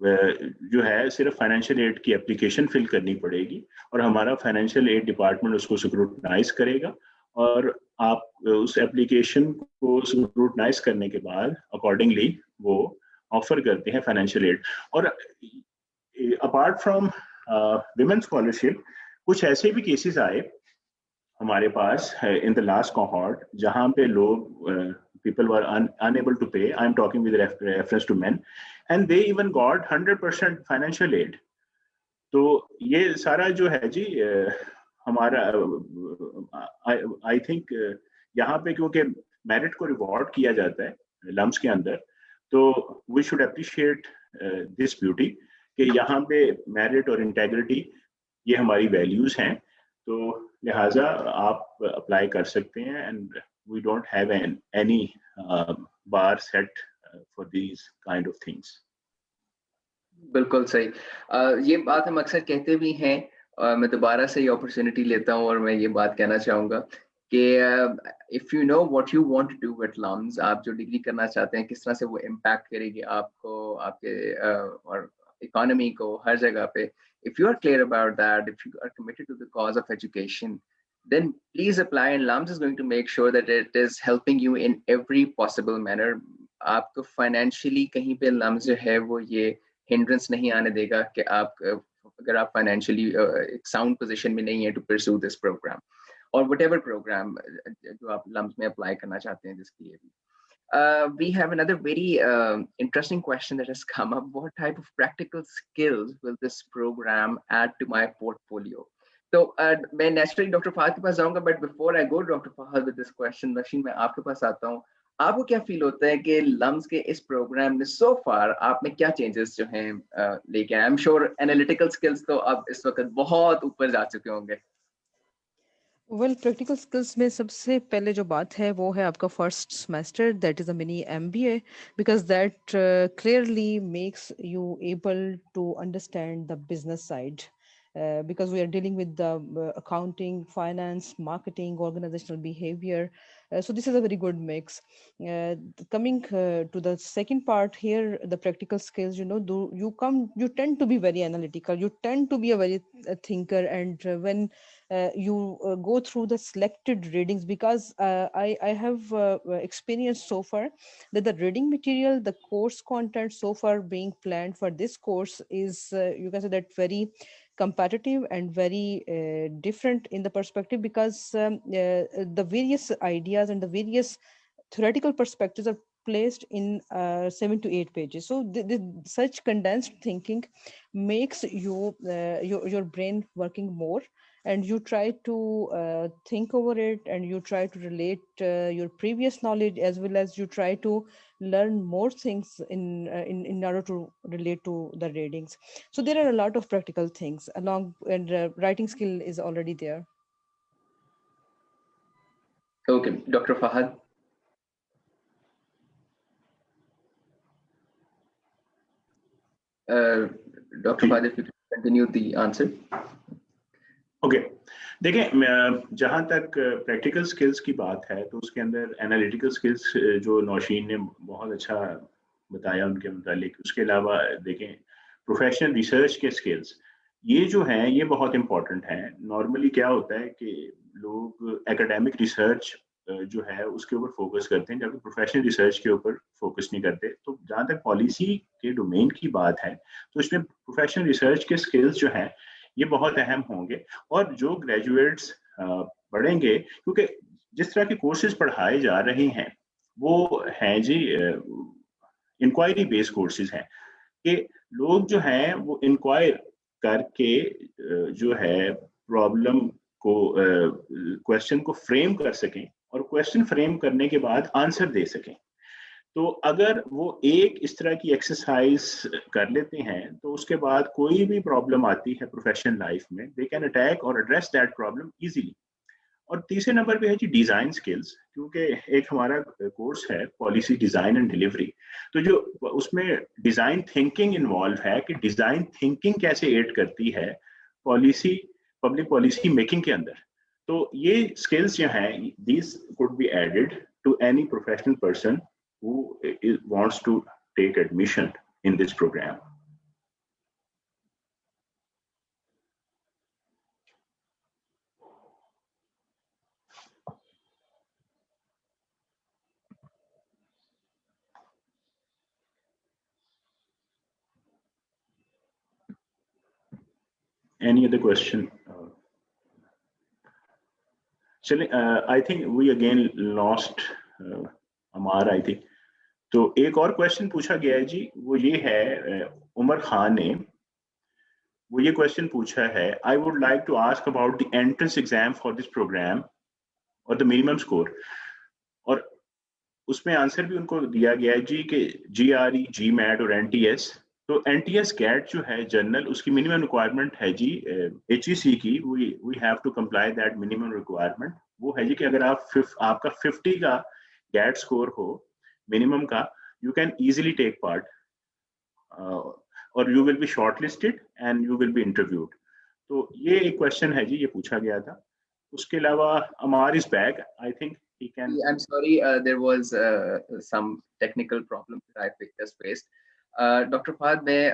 जो है सिर्फ फाइनेंशियल एड की एप्लीकेशन फिल करनी पड़ेगी और हमारा फाइनेंशियल एड डिपार्टमेंट उसको स्क्रूटनाइज करेगा, और आप उस एप्लीकेशन को स्क्रूटनाइज करने के बाद अकॉर्डिंगली वो ऑफर करते हैं फाइनेंशियल एड। और अपार्ट फ्रॉम विमेन स्कॉलरशिप, कुछ ऐसे भी केसेस आए हमारे पास इन द लास्ट cohort जहाँ पे लोग people were unable to pay. I'm talking with reference to men, and they even got 100% financial aid. तो ये सारा जो है जी हमारा आई थिंक यहाँ पे क्योंकि मेरिट को रिवॉर्ड किया जाता है लम्स के अंदर, तो we should appreciate this beauty कि यहाँ पे मेरिट और इंटेग्रिटी ये हमारी वैल्यूज हैं। तो लिहाजा आप अप्लाई कर सकते हैं, and we don't have any bar set for these kind of things. बिल्कुल सही। ये बात हम अक्सर कहते भी हैं, मैं दोबारा से ये अपॉर्चुनिटी लेता हूँ और मैं ये बात कहना चाहूँगा कि if you know what you want to do at LUMS, आप जो डिग्री करना चाहते हैं किस तरह से वो इम्पैक्ट करेगी आपको, आपके और इकोनॉमी को, हर जगह पे, if you are clear about that, if you are committed to the cause of education, then please apply, and LUMS is going to make sure that it is helping you in every possible manner. आपको financially कहीं पे LUMS जो है वो ये hindrance नहीं आने देगा कि आप अगर आप financially एक sound position में नहीं है to pursue this program or whatever program जो आप LUMS में apply करना चाहते हैं जिसके लिए भी। We have another very interesting question that has come up. What type of practical skills will this program add to my portfolio? So, मैं naturally Dr. Fahad के पास जाऊँगा, but before I go to Dr. Fahad with this question, Nasheen, मैं आपके पास आता हूँ। आपको क्या फील होता है कि लम्स के इस प्रोग्राम में so far आपने क्या चेंजेस जो हैं लेके आए? I'm sure analytical skills तो आप इस वक्त बहुत ऊपर जा चुके होंगे। वेल प्रैक्टिकल स्किल्स में सबसे पहले जो बात है वो है आपका first semester, that is a mini MBA, because that clearly makes you able to understand the business side, because we are dealing with the accounting, finance, marketing, organizational behavior. So this is a very good mix. Coming to the second part here, the practical skills, you tend to be very analytical, you tend to be a very thinker, and when you go through the selected readings, because I have experienced so far that the reading material, the course content so far being planned for this course is, you can say that very competitive and very different in the perspective, because the various ideas and the various theoretical perspectives are placed in 7 to 8 pages. So such condensed thinking makes your brain working more, and you try to think over it, and you try to relate your previous knowledge, as well as you try to learn more things in order to relate to the readings. So there are a lot of practical things along, and writing skill is already there. Okay, Dr. Fahad. Dr. Fahad, if you could continue the answer. Okay, देखिए जहाँ तक practical skills की बात है तो उसके अंदर analytical skills जो नौशीन ने बहुत अच्छा बताया उनके मुतालिक, उसके अलावा देखें प्रोफेशनल रिसर्च के स्किल्स ये जो हैं ये बहुत इंपॉर्टेंट हैं। नॉर्मली क्या होता है कि लोग एकेडमिक रिसर्च जो है उसके ऊपर फोकस करते हैं, जबकि प्रोफेशनल रिसर्च के ऊपर फोकस नहीं करते। तो जहाँ तक पॉलिसी के डोमेन की बात है तो इसमें प्रोफेशनल रिसर्च के स्किल्स जो हैं ये बहुत अहम होंगे। और जो ग्रेजुएट्स पढ़ेंगे, क्योंकि जिस तरह के कोर्सेज पढ़ाए जा रहे हैं वो हैं जी इंक्वायरी बेस्ड कोर्सेज हैं, कि लोग जो हैं वो इंक्वायर करके जो है प्रॉब्लम को क्वेश्चन को फ्रेम कर सकें और क्वेश्चन फ्रेम करने के बाद आंसर दे सकें। तो अगर वो एक इस तरह की एक्सरसाइज कर लेते हैं तो उसके बाद कोई भी प्रॉब्लम आती है प्रोफेशनल लाइफ में, दे कैन अटैक और एड्रेस दैट प्रॉब्लम इजीली। और तीसरे नंबर पे है जी डिजाइन स्किल्स, क्योंकि एक हमारा कोर्स है पॉलिसी डिजाइन एंड डिलीवरी, तो जो उसमें डिजाइन थिंकिंग इन्वॉल्व है कि डिजाइन थिंकिंग कैसे एड करती है पॉलिसी, पब्लिक पॉलिसी मेकिंग के अंदर। तो ये स्किल्स जो हैं, these could be added to any professional person who wants to take admission in this program. Any other question? I think we again lost Amar, I think. तो एक और question पूछा गया है जी, वो ये है, उमर खान ने वो ये क्वेश्चन पूछा है, I would like to ask about the entrance exam for this program और द मिनिमम स्कोर। और उसमें आंसर भी उनको दिया गया है जी कि GRE, GMAT और NTS। तो NTS GAT जो है जनरल, उसकी मिनिमम रिक्वायरमेंट है जी HEC की, we have to comply that minimum requirement. वो है जी कि अगर आपका 50 का GAT स्कोर हो मिनिमम का, you can easily take part और you will be shortlisted and you will be interviewed. तो ये एक क्वेश्चन है जी, ये पूछा गया था। उसके अलावा Amar is back, I think he can. I'm sorry, there was some technical problem that I just faced. Doctor Fahad, मैं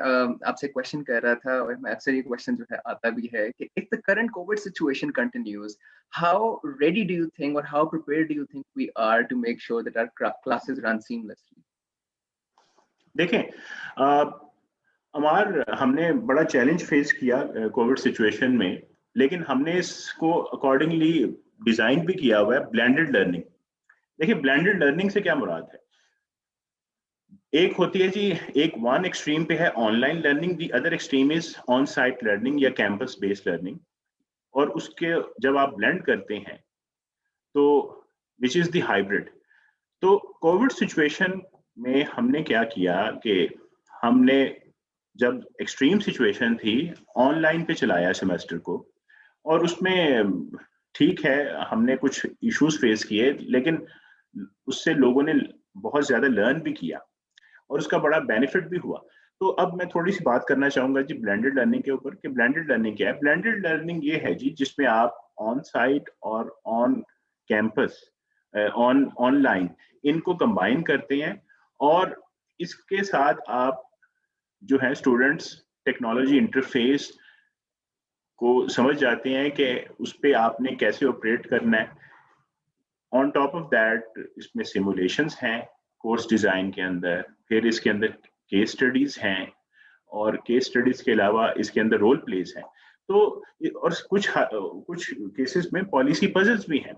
आपसे क्वेश्चन कर रहा था, और मैं अक्सर ये क्वेश्चन जो है आता भी है कि if the current COVID situation continues, how ready do you think or how prepared do you think we are to make sure that our classes run seamlessly? देखें, हमार हमने बड़ा चैलेंज फेस किया कोविड सिचुएशन में, लेकिन हमने इसको accordingly design भी किया हुआ है, ब्लेंडेड लर्निंग। देखिए, ब्लेंडेड लर्निंग से क्या मुराद है? एक होती है जी, एक वन एक्सट्रीम पे है online learning, the other extreme is on site learning या कैंपस बेस्ड लर्निंग। और उसके जब आप ब्लेंड करते हैं तो विच इज द हाइब्रिड। तो कोविड सिचुएशन में हमने क्या किया कि हमने जब एक्सट्रीम सिचुएशन थी ऑनलाइन पे चलाया सेमेस्टर को, और उसमें ठीक है हमने कुछ इश्यूज फेस किए, लेकिन उससे लोगों ने बहुत ज्यादा लर्न भी किया और उसका बड़ा बेनिफिट भी हुआ। तो अब मैं थोड़ी सी बात करना चाहूंगा जी ब्लेंडेड लर्निंग के ऊपर कि ब्लेंडेड लर्निंग क्या है। ब्लेंडेड लर्निंग ये है जी जिसमें आप ऑन साइट और ऑन कैंपस, ऑनलाइन इनको कंबाइन करते हैं, और इसके साथ आप जो है स्टूडेंट्स टेक्नोलॉजी इंटरफेस को समझ जाते हैं कि उस पर आपने कैसे ऑपरेट करना है। ऑन टॉप ऑफ दैट इसमें सिमुलेशंस हैं कोर्स डिजाइन के अंदर, फिर इसके अंदर केस स्टडीज हैं, और केस स्टडीज के अलावा इसके अंदर रोल प्लेस हैं। तो और कुछ केसेस में पॉलिसी पजल्स भी हैं।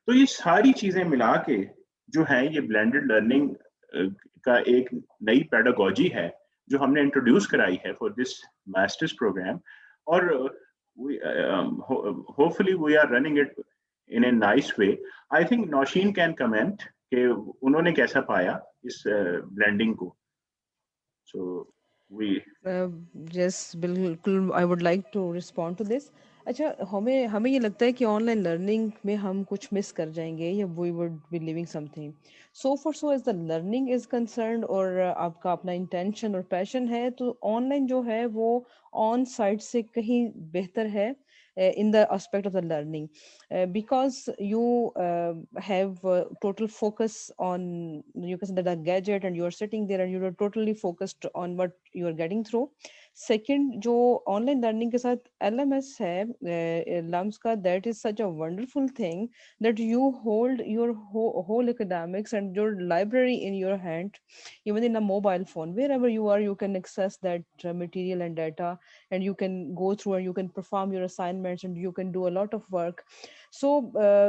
तो ये सारी चीजें मिला के जो है ये ब्लेंडेड लर्निंग का एक नई पेडागोजी है जो हमने इंट्रोड्यूस कराई है फॉर दिस मास्टर्स प्रोग्राम। और hopefully we are running it in a nice way. I think Naushin can comment कि उन्होंने कैसा पाया इस ब्लेंडिंग को। सो वी यस, बिल्कुल, I would like to respond to this. अच्छा, हमें हमें ये लगता है कि ऑनलाइन लर्निंग में हम कुछ मिस कर जाएंगे या we would be living something. So as the learning is concerned और आपका अपना इंटेंशन और पैशन है, तो ऑनलाइन जो है वो ऑन साइट से कहीं बेहतर है in the aspect of the learning, because you have total focus on, you can say that, a gadget, and you are sitting there and you are totally focused on what you are getting through. Second, जो online learning के साथ LMS है, LUMS का, that is such a wonderful thing that you hold your whole academics and your library in your hand, even in a mobile phone. Wherever you are, you can access that material and data, and you can go through and you can perform your assignments and you can do a lot of work. So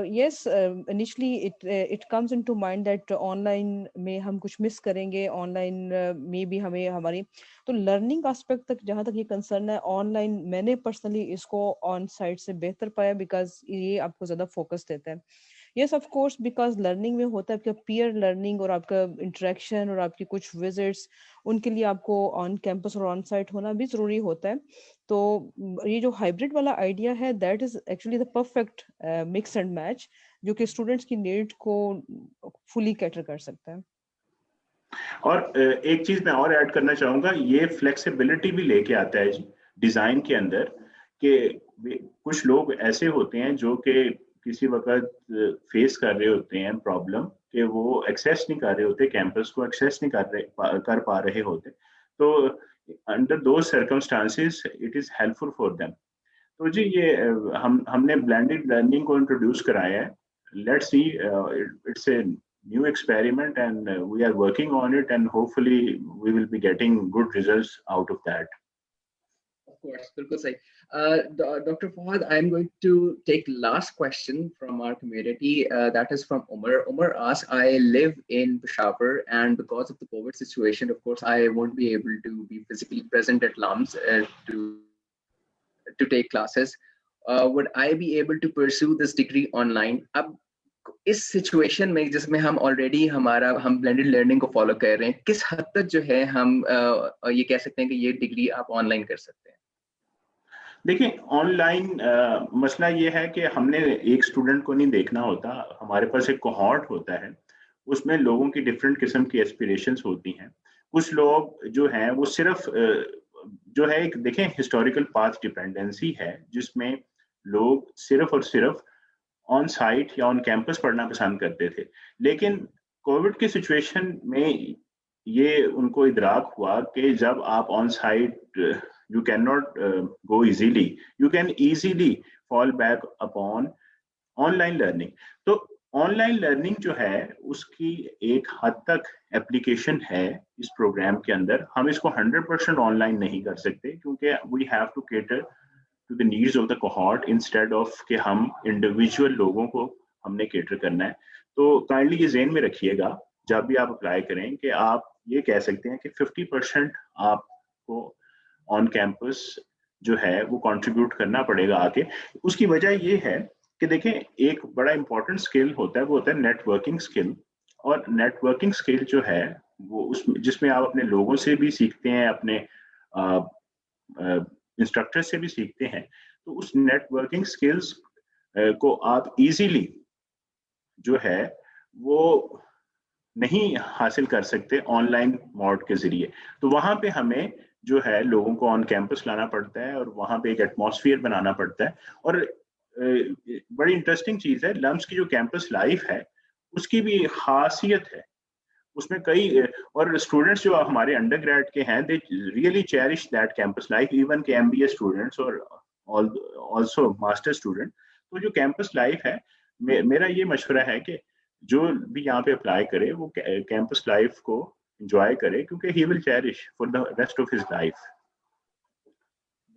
yes, initially it comes into mind that online में हम कुछ miss करेंगे, online में भी हमें हमारी, तो learning aspect तक जहाँ तक ये कंसर्न है, ऑनलाइन मैंने पर्सनली इसको ऑन साइट से बेहतर पाया, बिकॉज ये आपको ज़्यादा फोकस देता है। Yes, of course, because learning में होता है आपका peer learning और आपका interaction और आपकी कुछ visits, उनके लिए आपको on campus और on site होना भी जरूरी होता है. तो ये जो hybrid वाला idea है, that is actually the perfect mix and match जो कि students की need को fully cater कर सकता है. और एक चीज मैं और ऐड करना चाहूंगा, ये फ्लेक्सिबिलिटी भी लेके आता है डिजाइन के अंदर, कि कुछ लोग ऐसे होते हैं जो कि किसी वक्त फेस कर रहे होते हैं प्रॉब्लम कि वो एक्सेस नहीं कर रहे होते, कैंपस को एक्सेस नहीं कर पा रहे होते, तो अंडर दो circumstances it is helpful for them. तो जी ये हमने ब्लेंडेड लर्निंग को इंट्रोड्यूस कराया है. Let's see, it's a new experiment and we are working on it and hopefully we will be getting good results out of that. Of course, bilkul sahi. Dr. Fawad, I'm going to take last question from our community. That is from Umar. Umar asks, I live in Peshawar and because of the COVID situation, of course, I won't be able to be physically present at LUMS to take classes. Would I be able to pursue this degree online? Ab, इस situation में जिसमें हम already हम blended learning को follow कर रहे हैं, किस हद तक जो है हम ये कह सकते हैं कि ये डिग्री आप ऑनलाइन कर सकते हैं? देखिए, ऑनलाइन मसला ये है कि हमने एक स्टूडेंट को नहीं देखना होता, हमारे पास एक कोहॉर्ट होता है, उसमें लोगों की डिफरेंट किस्म की एस्पिरेशंस होती हैं. कुछ लोग जो हैं वो सिर्फ जो है एक देखें हिस्टोरिकल पाथ डिपेंडेंसी है, जिसमें लोग सिर्फ और सिर्फ ऑन साइट या ऑन कैंपस पढ़ना पसंद करते थे. लेकिन कोविड की सिचुएशन में ये उनको इदराक हुआ कि जब आप on site you can not go easily, you can easily fall back upon online learning. तो ऑनलाइन लर्निंग जो है उसकी एक हद तक एप्लीकेशन है इस प्रोग्राम के अंदर. हम इसको 100% ऑनलाइन नहीं कर सकते क्योंकि we have to cater to the needs of the cohort instead of कि हम individual लोगों को हमने cater करना है. तो kindly ये ज़हन में रखिएगा जब भी आप अप्लाई करें कि आप ये कह सकते हैं कि 50% आपको ऑन कैंपस जो है वो कंट्रीब्यूट करना पड़ेगा आके. उसकी वजह ये है कि देखें, एक बड़ा इंपॉर्टेंट स्किल होता है, वो होता है नेटवर्किंग स्किल. और नेटवर्किंग स्किल जो है वो उसमें जिसमें आप अपने लोगों से भी सीखते हैं, अपने इंस्ट्रक्टर से भी सीखते हैं. तो उस नेटवर्किंग स्किल्स को आप इजीली जो है वो नहीं हासिल कर सकते ऑनलाइन मोड के जरिए. तो वहां पे हमें जो है लोगों को ऑन कैंपस लाना पड़ता है और वहां पे एक एटमॉस्फेयर बनाना पड़ता है. और बड़ी इंटरेस्टिंग चीज है, लम्स की जो कैंपस लाइफ है उसकी भी खासियत है. उसमें कई और स्टूडेंट्स जो हमारे अंडर ग्रेड के हैं, they really cherish that campus life, even के एमबीए स्टूडेंट्स और ऑल्सो मास्टर स्टूडेंट. तो जो कैंपस लाइफ है, मेरा ये मशवरा है कि जो भी यहाँ पे अप्लाई करे वो कैंपस लाइफ को एंजॉय करे, क्योंकि he will cherish for the rest of his life.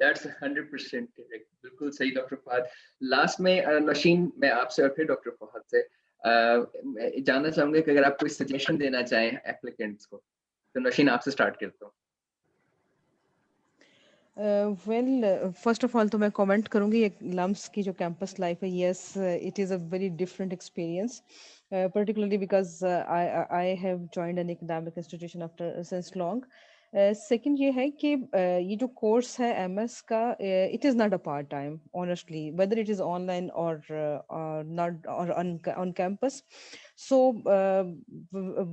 That's 100% correct. बिल्कुल सही डॉक्टर फहद. लास्ट में नौशीन, मैं आपसे और फिर डॉक्टर फहद से जानना चाहूंगा कि अगर आप कोई सजेशन देना चाहें एप्लीकेंट्स को, तो नौशीन आपसे स्टार्ट करता हूँ. वेल फर्स्ट ऑफ ऑल तो मैं कमेंट करूंगी लम्स की जो कैंपस लाइफ है. Yes, it is a very different experience, particularly because I have joined an academic institution after since long. Second ये है कि ये जो कोर्स है एमएस का, it is not a part time honestly, whether it is online और not और on campus. So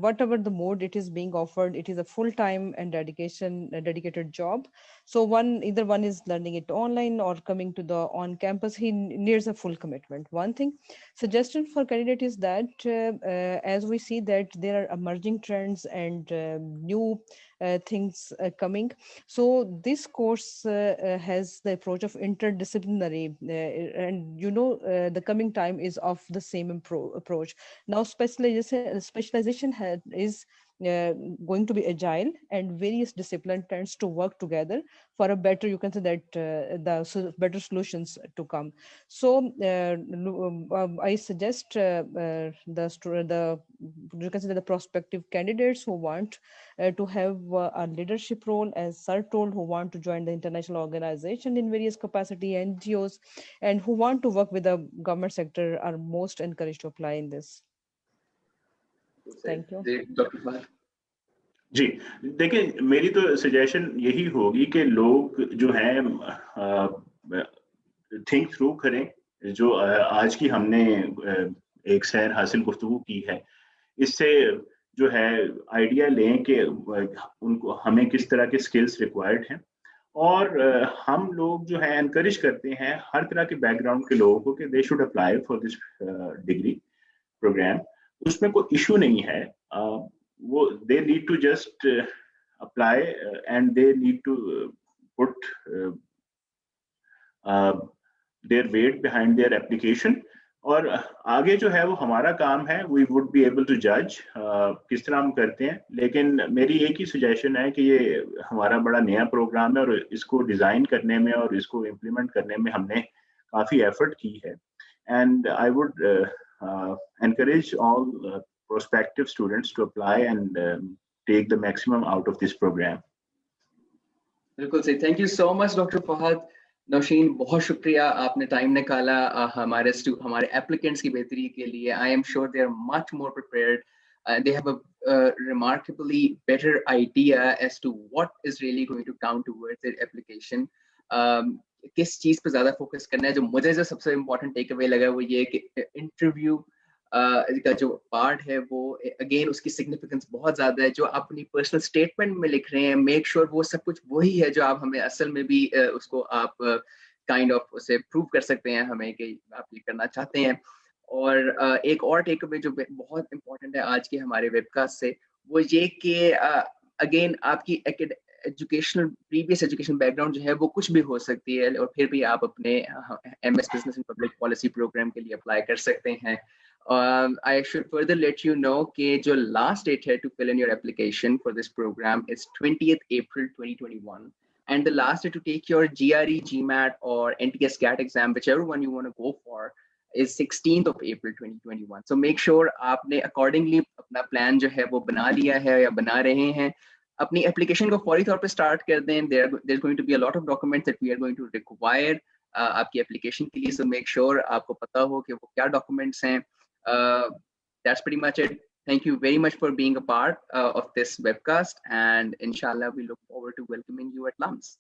whatever the mode it is being offered, it is a full-time and dedicated job. So either one is learning it online or coming to the on campus, he needs a full commitment. One thing suggestion for candidate is that as we see that there are emerging trends and new things coming. So this course has the approach of interdisciplinary, and the coming time is of the same approach. Now specialization is going to be agile, and various discipline tends to work together for a better, you can say that better solutions to come. So I suggest the you can say that the prospective candidates who want to have a leadership role, as sir told, who want to join the international organization in various capacity, NGOs, and who want to work with the government sector are most encouraged to apply in this. Thank you. Dr. Fahad. जी देखिए, मेरी तो suggestion यही होगी कि लोग जो हैं think through करें, जो आज की हमने एक सैर हासिल गुफ्तगू की है, इससे जो है आइडिया लें कि उनको हमें किस तरह के स्किल्स रिक्वायर्ड हैं, और हम लोग जो है एनकरेज करते हैं हर तरह के बैकग्राउंड के लोगों को कि they should apply for this degree program. उसमें कोई इशू नहीं है, वो they need to just apply and they need to put their weight behind their application, और आगे जो है वो हमारा काम है, we would be able to judge किस तरह हम करते हैं। लेकिन मेरी एक ही सजेशन है कि ये हमारा बड़ा नया प्रोग्राम है और इसको डिज़ाइन करने में और इसको इम्प्लीमेंट करने में हमने काफ़ी एफर्ट की है, and I would encourage all prospective students to apply and take the maximum out of this program. बिल्कुल सही। Thank you so much doctor Fahad. Naushin, बहुत शुक्रिया, आपने टाइम निकाला हमारे एप्लीकेंट्स की बेहतरी के लिए। I am sure they are much more prepared, they have a remarkably better idea as to what is really going to count towards their application. किस चीज पे ज्यादा फोकस करना है। जो मुझे जो सबसे इम्पोर्टेंट टेक अवे लगा वो ये कि इंटरव्यू का जो पार्ट है वो अगेन उसकी सिग्निफिकेंस बहुत ज्यादा है। जो आप अपनी पर्सनल स्टेटमेंट में लिख रहे हैं, मेक श्योर वो सब कुछ वही है जो आप हमें असल में भी उसको आप काइंड ऑफ उसे प्रूव कर सकते हैं हमें कि आप ये करना चाहते हैं। और एक और टेक अवे जो बहुत इंपॉर्टेंट है आज के हमारे वेबकास्ट से, वो ये कि अगेन आपकी प्रीवियस एजुकेशन बैकग्राउंड जो है वो कुछ भी हो सकती है, और फिर भी आप अपने MS business and public policy program के लिए अप्लाई कर सकते हैं। I should further let you know कि जो last date है to fill in your application for this program is 20th April 2021, and the last day to take your GRE, GMAT or NTS CAT exam, whichever one you want to go for, is 16th of April 2021. So make sure आपने accordingly अपना plan जो है वो बना लिया है या बना रहे हैं। अपनी application को फौरी तौर पे start कर दें। There's going to be a lot of documents that we are going to require आपकी application के लिए, so make sure आपको पता हो कि वो क्या documents हैं। That's pretty much it. Thank you very much for being a part of this webcast, and inshallah we look forward to welcoming you at LUMS.